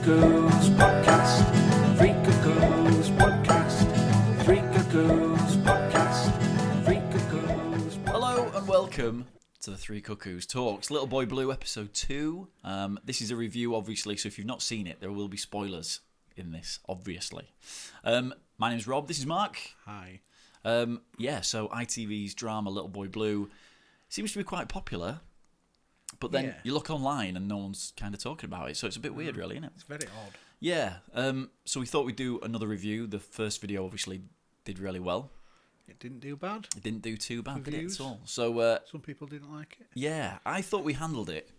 Cuckoos podcast. Three Cuckoos podcast. Three Cuckoos podcast. Three Cuckoos. Hello and welcome to the Three Cuckoos Talks, Little Boy Blue episode 2. This is a review, obviously, so if you've not seen it, there will be spoilers in this, obviously. My name's Rob, this is Mark. Hi. So ITV's drama Little Boy Blue seems to be quite popular, but then you look online and no one's kind of talking about it, so it's a bit weird, really, isn't it? It's very odd. Yeah, so we thought we'd do another review. The first video obviously did really well. It didn't do bad. It didn't do too bad, did it, Reviews. at all? So, Some people didn't like it. yeah, I thought we handled it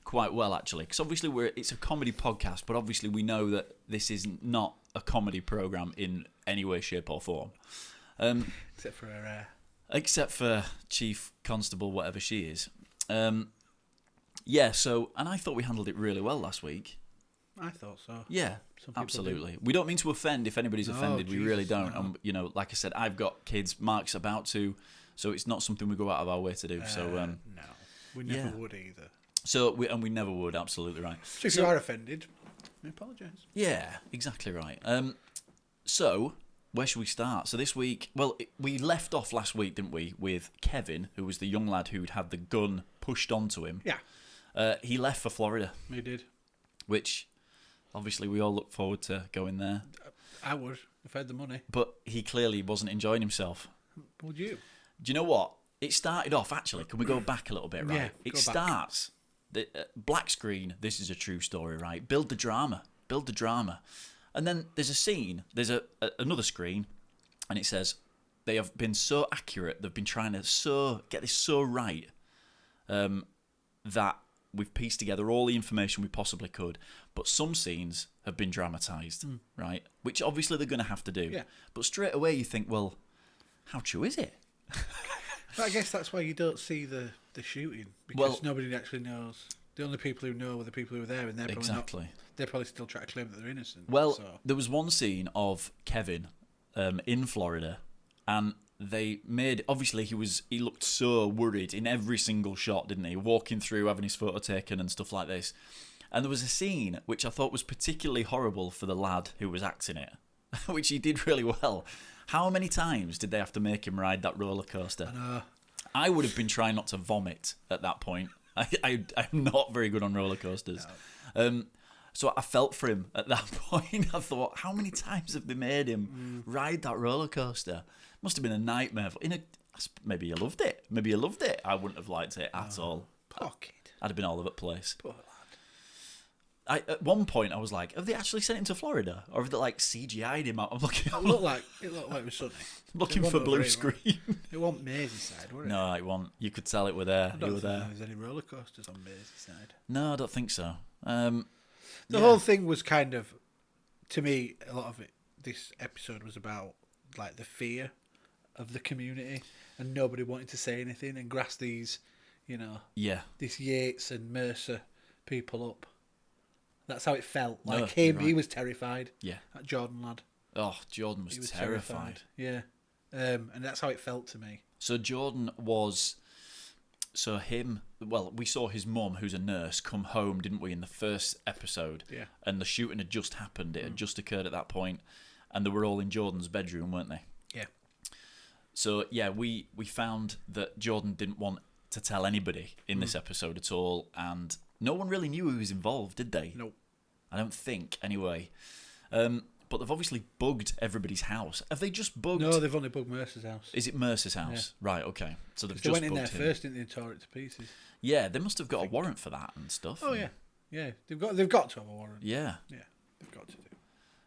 quite well, actually, because obviously it's a comedy podcast, but obviously we know that this is not a comedy programme in any way, shape or form. Except for Chief Constable, whatever she is. And I thought we handled it really well last week. I thought so. Yeah, Some people absolutely. We don't mean to offend if anybody's offended. We really don't. no. And, like I said, I've got kids. Mark's about to, so it's not something we go out of our way to do. No, we never would either. So we never would. Absolutely right. So if you are offended, I apologise. Yeah, exactly right. So where should we start? So this week, we left off last week, didn't we, with Kevin, who was the young lad who'd had the gun pushed onto him. Yeah. He left for Florida, We did. which obviously we all look forward to going there. I would, if I had the money. But he clearly wasn't enjoying himself. Would you? Do you know what? It started off, actually, can we go back a little bit, right? Yeah, It go back. starts, black screen, this is a true story, right? Build the drama. And then there's a scene, there's another screen, and it says, they have been so accurate, they've been trying to get this so right, that we've pieced together all the information we possibly could, but some scenes have been dramatised, right? Which obviously they're going to have to do. Yeah. But straight away you think, well, how true is it? But I guess that's why you don't see the shooting, because nobody actually knows. The only people who know are the people who were there, and they're probably Exactly. They're probably still trying to claim that they're innocent. Well, so. there was one scene of Kevin in Florida, and they made, obviously he looked so worried in every single shot, didn't he? Walking through, having his photo taken and stuff like this. And there was a scene which I thought was particularly horrible for the lad who was acting it, which he did really well. How many times did they have to make him ride that roller coaster? I would have been trying not to vomit at that point. I'm not very good on roller coasters. No. So I felt for him at that point. I thought, how many times have they made him ride that roller coaster? Must have been a nightmare. Maybe you loved it. I wouldn't have liked it at all. Poor kid. I'd have been all over the place. Poor lad. At one point, I was like, have they actually sent him to Florida? Or have they, CGI'd him out? I'm looking. It looked like it was sunny. Looking for blue screen. It wasn't Merseyside, was it? No, it wasn't. You could tell it were there. I don't You were think there. there's any roller coasters on Merseyside. No, I don't think so. The whole thing was kind of, to me, a lot of it. This episode was about the fear of the community and nobody wanting to say anything and grass these, this Yates and Mercer people up. That's how it felt. He was terrified. Yeah. That Jordan lad. Oh, Jordan was terrified. Yeah. And that's how it felt to me. So Jordan was... we saw his mum, who's a nurse, come home, didn't we, in the first episode? Yeah. And the shooting had just happened. It had just occurred at that point. And they were all in Jordan's bedroom, weren't they? Yeah. So, yeah, we found that Jordan didn't want to tell anybody in this episode at all. And no one really knew who was involved, did they? Nope. I don't think, anyway. But they've obviously bugged everybody's house. Have they just bugged... No, they've only bugged Mercer's house. Is it Mercer's house? Yeah. Right, okay. So they've they just went in there him. first, didn't they, and tore it to pieces. Yeah, they must have got a warrant for that and stuff. Oh, yeah. Yeah, they've got to have a warrant. Yeah. Yeah, they've got to do.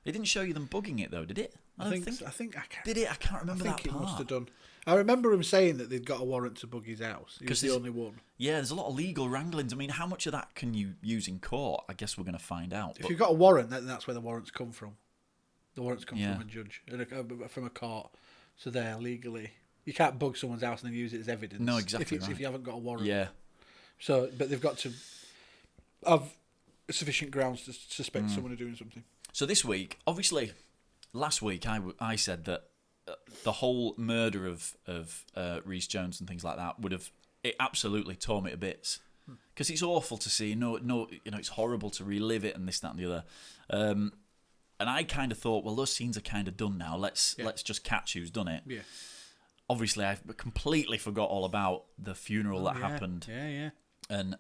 It didn't show you them bugging it, though, did it? I think I can't. Did it? I can't remember that part. I think it must have done. I remember him saying that they'd got a warrant to bug his house. He was the only one. Yeah, there's a lot of legal wranglings. I mean, how much of that can you use in court? I guess we're going to find out. If you've got a warrant, then that's where the warrants come from. The warrants come from a judge, from a court. So they're legally... You can't bug someone's house and then use it as evidence. No, exactly if you haven't got a warrant. Yeah. So, but they've got to have sufficient grounds to suspect someone of doing something. So this week, obviously, last week I said that the whole murder of Rhys Jones and things like that it absolutely tore me to bits. because it's awful to see. No, it's horrible to relive it and this, that, and the other. And I kind of thought, well, those scenes are kind of done now. Let's just catch who's done it. Yeah. Obviously, I completely forgot all about the funeral that happened. Yeah. And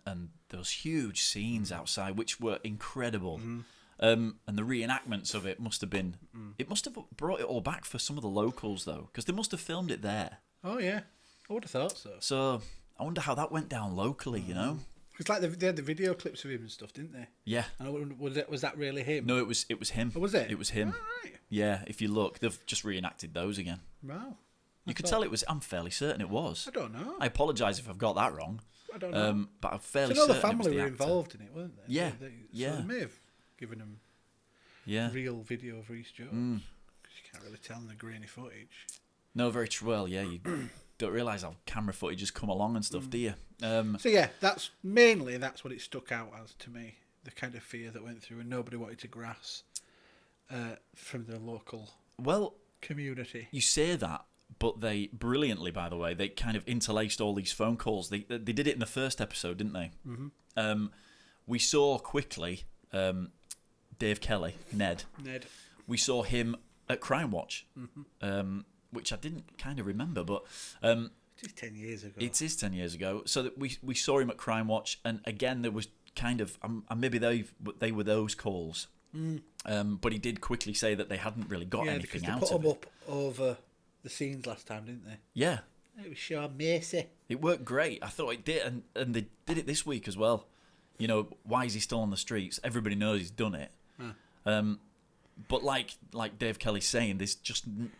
those huge scenes outside, which were incredible. And the reenactments of it must have been. It must have brought it all back for some of the locals, though, because they must have filmed it there. Oh yeah, I would have thought so. So I wonder how that went down locally. You know, It's like they had the video clips of him and stuff, didn't they? yeah. And was that really him? No, it was him. Oh, was it? It was him. Oh, right. Yeah, if you look, they've just reenacted those again. Wow. You could tell it was. I'm fairly certain it was. I don't know. I apologise if I've got that wrong. I don't know. But I'm fairly So, certain the it was family the were actor. involved in it, weren't they? Yeah, So yeah. they may have given him Yeah. real video of Rhys Jones. Because you can't really tell in the grainy footage. No, very true. Well, yeah, you don't realise how camera footage has come along and stuff, do you? So yeah, that's what it stuck out as to me. The kind of fear that went through and nobody wanted to grasp from the local Well, community. you say that, but they brilliantly, by the way, they kind of interlaced all these phone calls. They did it in the first episode, didn't they? Mm-hmm. We saw quickly Dave Kelly, Ned. We saw him at Crime Watch, which I didn't kind of remember, but It is 10 years ago. it is 10 years ago. So that we saw him at Crime Watch, and again there was kind of maybe they were those calls, but he did quickly say that they hadn't really got anything because out they put of them it. up over the scenes last time, didn't they? Yeah, It was Sean Macy. it worked great. I thought it did, and they did it this week as well. You know, why is he still on the streets? Everybody knows he's done it. But like Dave Kelly's saying,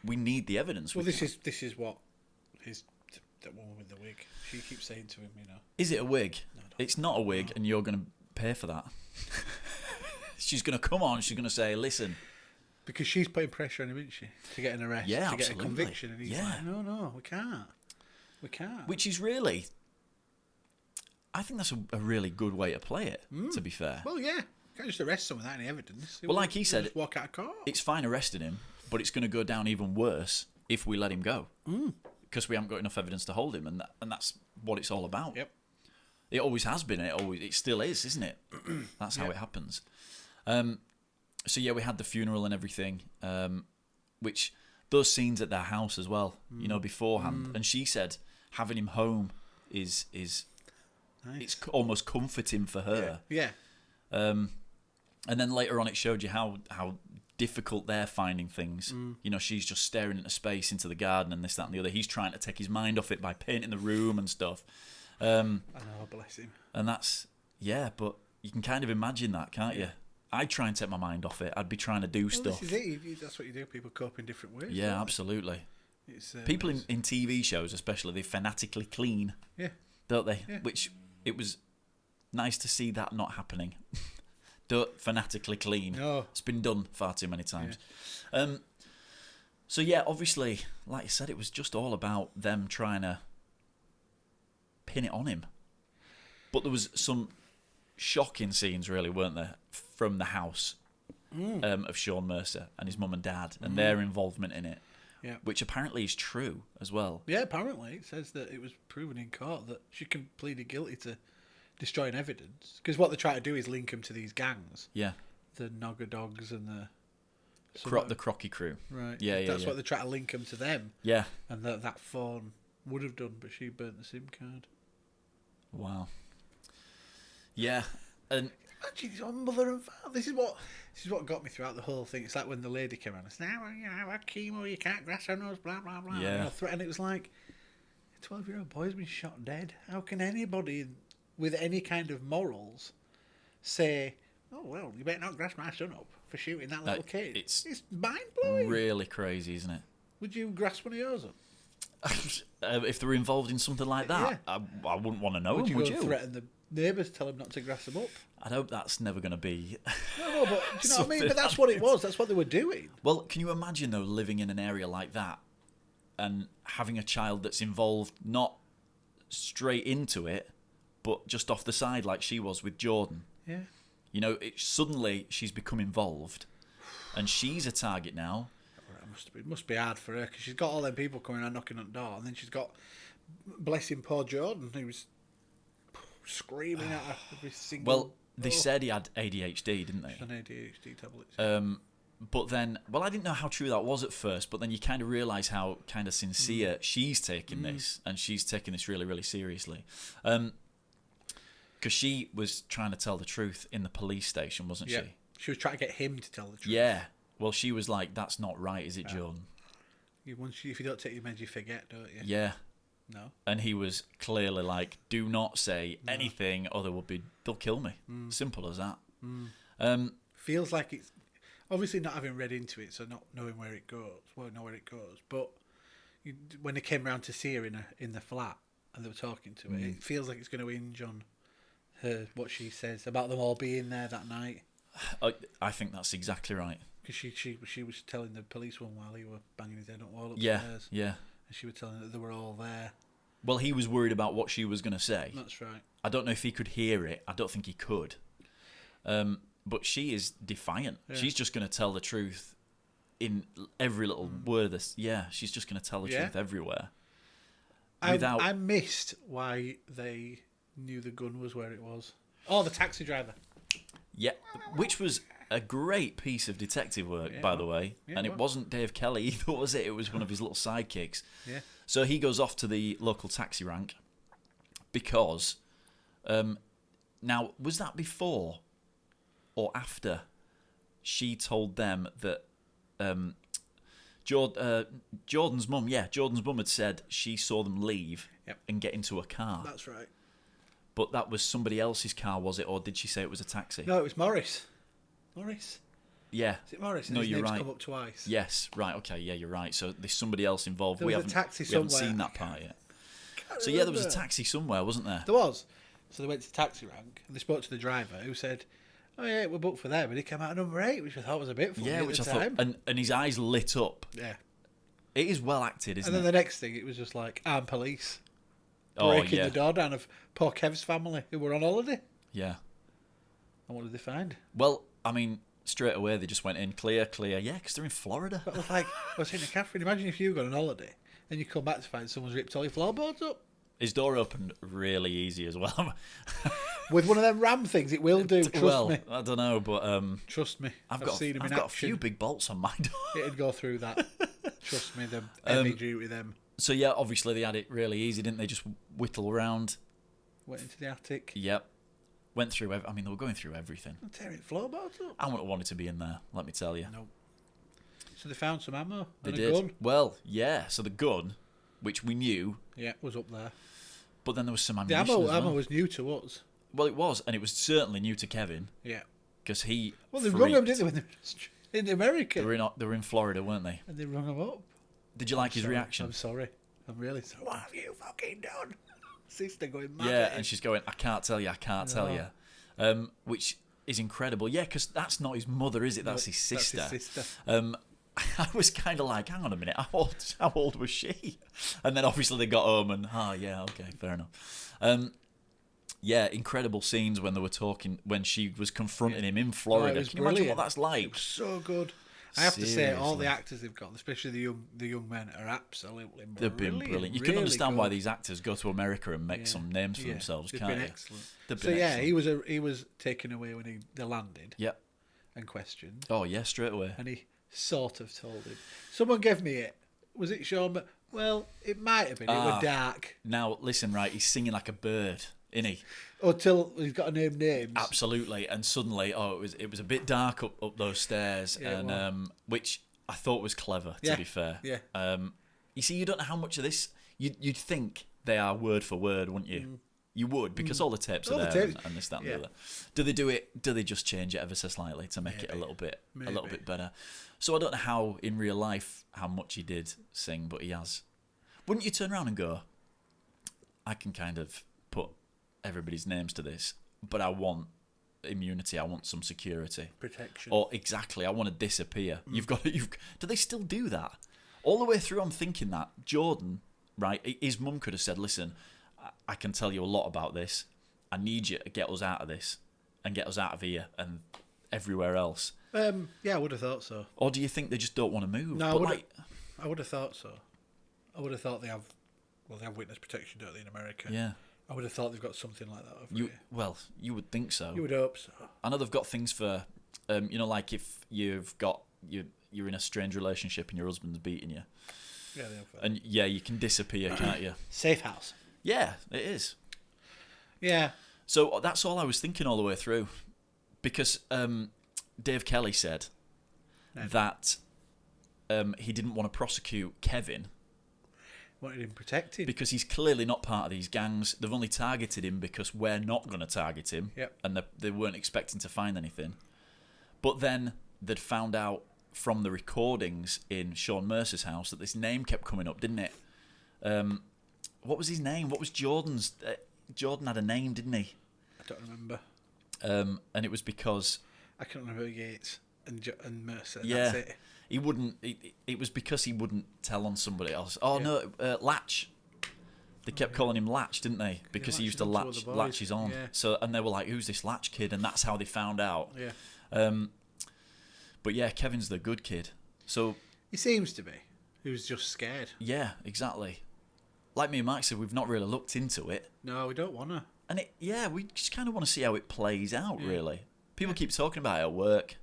we need the evidence. Well, this is what that woman with the wig. She keeps saying to him, you know. Is it a wig? No, no. It's not a wig, and you're going to pay for that. She's going to come on. She's going to say, "Listen." Because she's putting pressure on him, isn't she, to get an arrest, Yeah, to get a absolutely. conviction, and he's Yeah. like, no, we can't. Which is really, I think that's a really good way to play it. To be fair, Well, yeah, you can't just arrest someone without any evidence. Well, like he He'll said, just walk out of court. it's fine arresting him, but it's going to go down even worse if we let him go, because we haven't got enough evidence to hold him, and that's what it's all about. Yep. It always has been. It still is, isn't it? That's how it happens. So yeah, we had the funeral and everything, which those scenes at their house as well, you know, beforehand. And she said having him home is Nice. it's almost comforting for her. Yeah. And then later on, it showed you how difficult they're finding things. You know, she's just staring into space, into the garden, and this, that, and the other. He's trying to take his mind off it by painting the room and stuff. I know, bless him. And that's, yeah, but you can kind of imagine that, can't you? I'd try and take my mind off it. I'd be trying to do Well, stuff. this is it. That's what you do. People cope in different ways. Yeah, don't they? absolutely. It's, People in TV shows, especially, they fanatically clean, Yeah. don't they? Yeah. Which, it was nice to see that not happening. Don't fanatically clean. No. It's been done far too many times. So yeah, obviously, like you said, it was just all about them trying to pin it on him. But there was some shocking scenes, really, weren't there, from the house of Sean Mercer and his mum and dad and their involvement in it, Yeah. which apparently is true as well. Yeah, apparently it says that it was proven in court that she pleaded guilty to destroying evidence. Because what they try to do is link him to these gangs, Yeah, the Nogger Dogs and the the Crocky crew. right. Yeah, yeah, That's yeah. what they try to link him to them, Yeah. and that phone would have done, but she burnt the SIM card. Wow. Yeah, and Imagine his own mother and father. This is what got me throughout the whole thing. It's like when the lady came around and said, "Now you know, have chemo, you can't grasp her nose, blah blah blah." Yeah. And it was like, a 12-year-old boy's been shot dead. How can anybody with any kind of morals say, "Oh well, you better not grasp my son up for shooting that little kid"? it's It's mind blowing. really crazy, isn't it? Would you grasp one of yours up? If they were involved in something like that, I wouldn't want to know Would them, you would go and you? threaten the neighbours, tell them not to grasp them up? I'd hope that's never going to be. No, but do you know what I mean? Something But that's what it was. That's what they were doing. Well, can you imagine, though, living in an area like that and having a child that's involved not straight into it, but just off the side like she was with Jordan? Yeah. You know, suddenly she's become involved and she's a target now. It must be hard for her because she's got all them people coming around knocking on the door, and then she's got, bless him, poor Jordan, who's screaming at her every single. Well, they said he had ADHD, didn't they? An ADHD tablets. But then, well, I didn't know how true that was at first, but then you kind of realise how kind of sincere she's taking this, and she's taking this really, really seriously. Because she was trying to tell the truth in the police station, wasn't she? She was trying to get him to tell the truth. Yeah. Well, she was like, that's not right, is it, Jordan? If you don't take your meds, you forget, don't you? Yeah. No. And he was clearly like, do not say anything or they'll kill me. Simple as that. Feels like it's obviously not having read into it, so not knowing where it goes. Well, know where it goes, but when they came round to see her in the flat and they were talking to her, it feels like it's going to hinge on her, what she says about them all being there that night. I think that's exactly right. Because she was telling the policewoman while he were banging his head on the wall Yeah, upstairs. yeah. And she was telling that they were all there. Well, he was worried about what she was going to say. That's right. I don't know if he could hear it. I don't think he could. But she is defiant. Yeah. She's just going to tell the truth in every little word of this. Yeah, she's just going to tell the truth everywhere. I missed why they knew the gun was where it was. Oh, the taxi driver. Yeah, which was a great piece of detective work, by the way. Yeah, and it wasn't Dave Kelly either, was it? It was one of his little sidekicks. Yeah. So he goes off to the local taxi rank because... now, was that before or after she told them that... Jordan's mum had said she saw them leave and get into a car. That's right. But that was somebody else's car, was it? Or did she say it was a taxi? No, it was Morris. Morris? Yeah. Is it Morris? No, his you're name's right. come up twice. Yes, right, okay, yeah, you're right. So there's somebody else involved. There was a taxi somewhere. We haven't seen that part yet. So yeah, there was a taxi somewhere, wasn't there? There was. So they went to the taxi rank and they spoke to the driver who said, oh yeah, we're booked for there, but he came out at number 8, which I thought was a bit funny at the time. Thought, and his eyes lit up. Yeah. It is well acted, isn't it? And then the next thing, it was just like, armed police. Breaking the door down of poor Kev's family who were on holiday. Yeah. And what did they find? Well, I mean, straight away they just went in, clear. Yeah, because they're in Florida. But I was like, I was saying to Catherine, imagine if you go on holiday and you come back to find someone's ripped all your floorboards up. His door opened really easy as well. With one of them ram things, it will do, trust me. I don't know, but... trust me, I've seen him in action. I've got a few big bolts on my door. It'd go through that. Trust me, them heavy duty them. So yeah, obviously they had it really easy, didn't they? Just whittle around. Went into the attic. Yep. Went through... I mean, they were going through everything. I'm tearing floorboards up. I wouldn't have wanted to be in there, let me tell you. No. So they found some ammo and a did. Gun. Well, yeah. So the gun, which we knew... Yeah, was up there. But then there was some ammunition The as well. ammo was new to us. Well, it was, and it was certainly new to Kevin. Yeah. Because he... Well, they rung him, didn't they, when they were in America? They were in Florida, weren't they? And they rung him up. Did you like his reaction? I'm sorry. I'm really sorry. What have you fucking done? Sister going mad. Yeah, and she's going, I can't tell you. Which is incredible. Yeah, because that's not his mother, is it? That's his sister. That's his sister. I was kind of like, hang on a minute, how old was she? And then obviously they got home and, yeah, okay, fair enough. Yeah, incredible scenes when they were talking, when she was confronting him in Florida. Can you imagine what that's like? It was so good. I have to say, all the actors they've got, especially the young men, are absolutely brilliant. They've been brilliant. You can understand why these actors go to America and make some names for themselves, can't you? They've been excellent. Excellent. He was taken away when they landed. Yep. And questioned. Oh yeah, straight away. And he sort of told him. Someone gave me it. Was it Sean? Well, it might have been. It was dark. Now listen, right? He's singing like a bird, isn't he? Until he's got to name names. Absolutely, and suddenly, it was a bit dark up those stairs, and which I thought was clever. To be fair, yeah. You see, you don't know how much of this you'd think they are word for word, wouldn't you? You would, because all the tapes are there, and this, that, and the other. Do they do it? Do they just change it ever so slightly to make it a little bit better? So I don't know how in real life how much he did sing, but he has. Wouldn't you turn around and go, I can kind of put everybody's names to this, but I want immunity. I want some security, protection, or exactly. I want to disappear. Do they still do that? All the way through, I'm thinking that Jordan, right? His mum could have said, "Listen, I can tell you a lot about this. I need you to get us out of this and get us out of here and everywhere else." Yeah, I would have thought so. Or do you think they just don't want to move? No, I would have thought so. I would have thought they have witness protection, don't they, in America? Yeah. I would have thought they've got something like that over You here. well, you would think so. You would hope so. I know they've got things for, like if you're in a strange relationship and your husband's beating you, Yeah, they have. and you can disappear, can't you? Safe house. Yeah, it is. Yeah. So that's all I was thinking all the way through, because Dave Kelly said that he didn't want to prosecute Kevin. Wanted him protected. Because he's clearly not part of these gangs. They've only targeted him because we're not going to target him. Yep. And they weren't expecting to find anything. But then they'd found out from the recordings in Sean Mercer's house that this name kept coming up, didn't it? What was his name? What was Jordan's? Jordan had a name, didn't he? I don't remember. And it was because... I can remember Yates and Mercer. Yeah. That's it. He wouldn't. It was because he wouldn't tell on somebody else. Oh no, Latch. They kept calling him Latch, didn't they? Because he used to latch his on. Yeah. So and they were like, "Who's this Latch kid?" And that's how they found out. Yeah. But yeah, Kevin's the good kid. So He seems to be. He was just scared. yeah, exactly. Like me and Mike said, we've not really looked into it, No, we don't want to. and we just kind of want to see how it plays out. Really, people keep talking about it at work.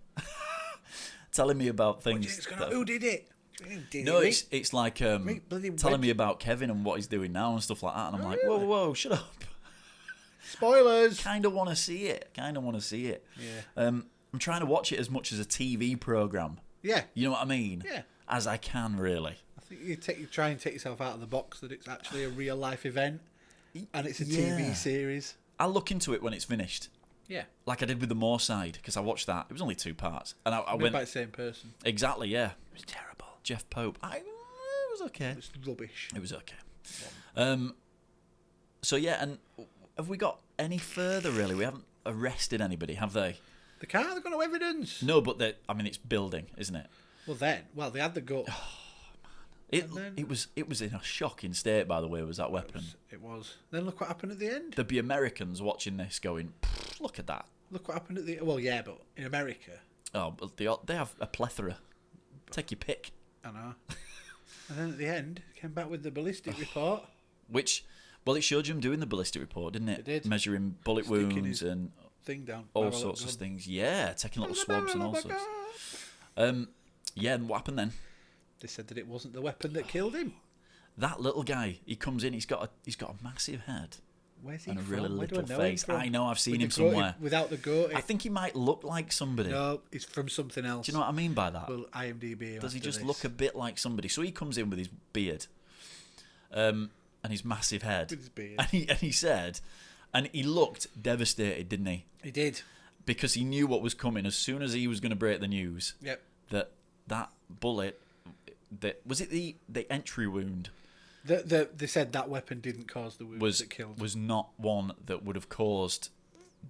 Telling me about things. Who did it? Who did No, it? it's like bloody telling me about Kevin and what he's doing now and stuff like that, and I'm like, whoa, shut up. Spoilers. Kind of want to see it. Yeah. I'm trying to watch it as much as a TV program. Yeah. You know what I mean? Yeah. As I can, really. I think you try and take yourself out of the box that it's actually a real life event, and it's a TV series. I'll look into it when it's finished. Yeah. Like I did with the Moorside, because I watched that. It was only 2 parts, and I Made went by the same person. exactly. Yeah. It was terrible. Jeff Pope. It was okay. It was rubbish. It was okay. So yeah, and have we got any further? Really, we haven't arrested anybody, have they? The car, they've got no evidence. No, but it's building, isn't it? Well, they had the gun. It was in a shocking state, by the way. Was that weapon? It was. Then look what happened at the end. There'd be Americans watching this, going, "Look at that." Look what happened at the. Well, yeah, but in America. Oh, but they have a plethora. Take your pick. I know. And then at the end, it came back with the ballistic report. Which, well, it showed you him doing the ballistic report, didn't it? It did. Measuring bullet Sticking wounds his and thing down. all sorts of things. Yeah, taking little swabs and all sorts. Yeah, and what happened then? They said that it wasn't the weapon that killed him. That little guy, he comes in. He's got a massive head. Where's he and a from? really Where do little I know him face. from? I know, I've seen With him the goatee- somewhere. Without the goatee. I think he might look like somebody. No, he's from something else. Do you know what I mean by that? Well, IMDb. Does he just look a bit like somebody? So he comes in with his beard, and his massive head, With his beard. and he said, and he looked devastated, didn't he? He did. Because he knew what was coming as soon as he was going to break the news. Yep. That bullet, was it the entry wound? They said that weapon didn't cause the wounds that killed. Was not one that would have caused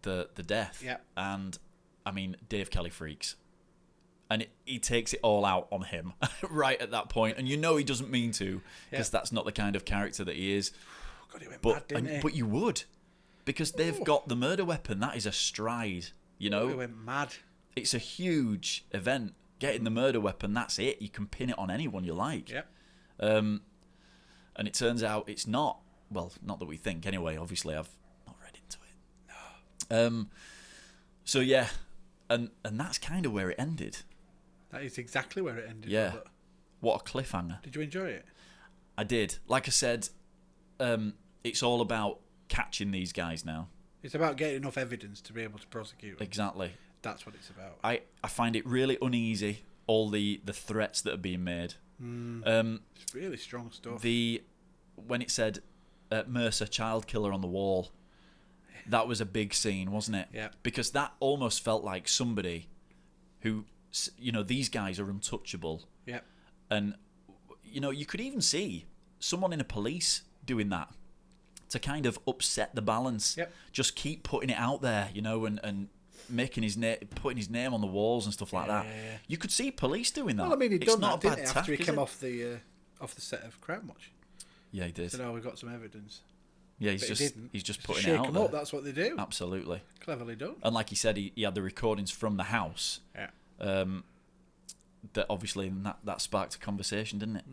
the death. Yep. And I mean, Dave Kelly freaks. And he takes it all out on him right at that point. And you know he doesn't mean to, because that's not the kind of character that he is. God, he went mad, didn't he? But you would. Because they've got the murder weapon. That is a stride, you know? He went mad. It's a huge event. Getting the murder weapon, that's it. You can pin it on anyone you like. Yep. And it turns out it's not. Well, not that we think anyway. Obviously, I've not read into it. No. So yeah, and that's kind of where it ended. That is exactly where it ended. Yeah. Robert. What a cliffhanger. Did you enjoy it? I did. Like I said, it's all about catching these guys now. It's about getting enough evidence to be able to prosecute them. Exactly. That's what it's about. I find it really uneasy, all the threats that are being made. It's really strong stuff. When it said Mercer child killer on the wall, that was a big scene, wasn't it? Yeah. Because that almost felt like somebody who, these guys are untouchable. Yeah. And, you could even see someone in a police doing that to kind of upset the balance. Yep. Just keep putting it out there, and making putting his name on the walls and stuff like that. Yeah. You could see police doing that. Well, I mean, he'd It's done not that, a bad didn't he, tack, after he is came it? off the set of Crime Watch. Yeah, he did. So now we've got some evidence. Yeah, But he's just putting shake it out them there. up. That's what they do. Absolutely. Cleverly done. And like he said, he had the recordings from the house. Yeah. That obviously that sparked a conversation, didn't it?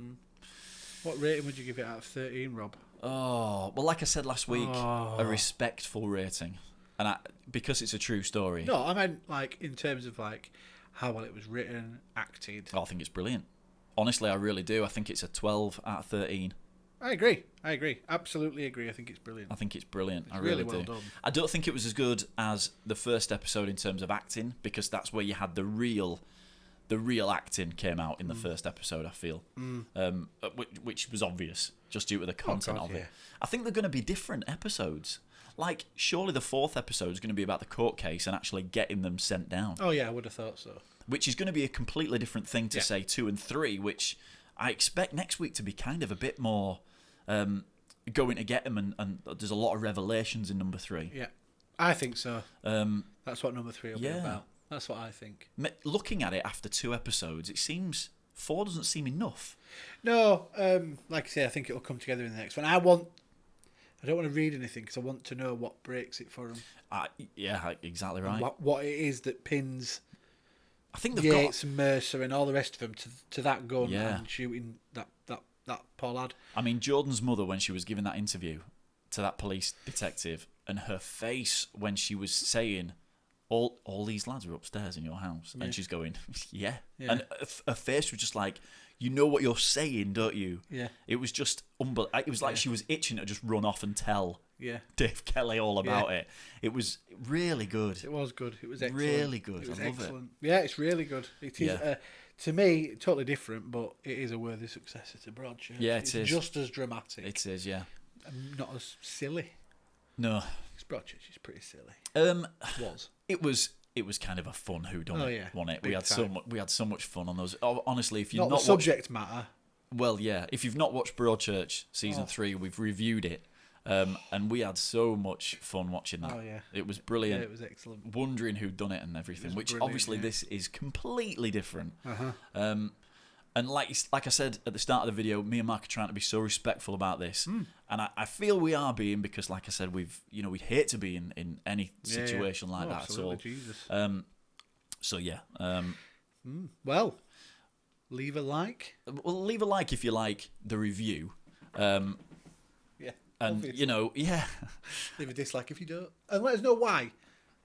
What rating would you give it out of 13, Rob? Oh, well, like I said last week, a respectful rating. And because it's a true story. No, I meant like in terms of like how well it was written, acted. I think it's brilliant. Honestly, I really do. I think it's a 12 out of 13. I agree. Absolutely agree. I think it's brilliant. I think it's brilliant. It's I really well do. done. I don't think it was as good as the first episode in terms of acting, because that's where you had the real acting came out in the first episode, I feel. Which was obvious, just due to the content of it. I think they're going to be different episodes. Like, surely the fourth episode is going to be about the court case and actually getting them sent down. Oh, yeah, I would have thought so. Which is going to be a completely different thing to, say, 2 and 3, which I expect next week to be kind of a bit more going to get them, and there's a lot of revelations in number 3. Yeah, I think so. That's what number 3 will be about. That's what I think. Looking at it after 2 episodes, it seems 4 doesn't seem enough. No, like I say, I think it will come together in the next one. I don't want to read anything because I want to know what breaks it for them. Yeah, exactly right. What it is that pins I think they've Yates got and Mercer and all the rest of them to that gun Yeah. and shooting that poor lad. I mean, Jordan's mother, when she was giving that interview to that police detective, and her face when she was saying, all these lads are upstairs in your house. And she's going, yeah. And her face was just like, you know what you're saying, don't you? Yeah. It was just unbelievable. It was like she was itching to just run off and tell Dave Kelly all about it. It was really good. It was good. It was excellent. Really good. It was I love excellent. Yeah, it's really good. It is, to me, totally different, but it is a worthy successor to Broadchurch. Yeah, it's is. just as dramatic. It is, yeah. And not as silly. No. Because Broadchurch is pretty silly. It was kind of a fun whodunit, wasn't it? Big We had so much fun on those. Honestly, if you've not not the subject matter. Well, yeah. If you've not watched Broadchurch season 3, we've reviewed it, and we had so much fun watching that. Oh yeah, it was brilliant. Yeah, it was excellent. Wondering who done it and everything, which obviously this is completely different. And like I said at the start of the video, me and Mark are trying to be so respectful about this, and I feel we are being, because, like I said, we'd hate to be in any situation like that at all. Jesus. So yeah. Well, leave a like. Well, leave a like if you like the review. Yeah. And obviously. Leave a dislike if you don't, and let us know why.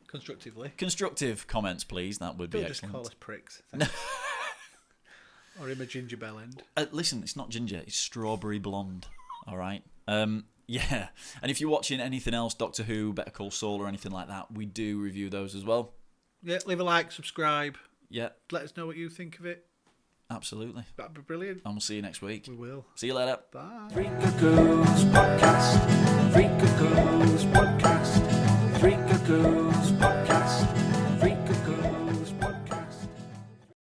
Constructively. Constructive comments, please. That would be Don't excellent. just call us pricks. Or him a ginger bell end. Listen, it's not ginger, it's strawberry blonde. All right. Yeah. And if you're watching anything else, Doctor Who, Better Call Saul, or anything like that, we do review those as well. Yeah, leave a like, subscribe. Yeah. Let us know what you think of it. Absolutely. That'd be brilliant. And we'll see you next week. We will. See you later. Bye. Three Cuckoos Podcast. Three Cuckoos Podcast. Three Cuckoos Podcast.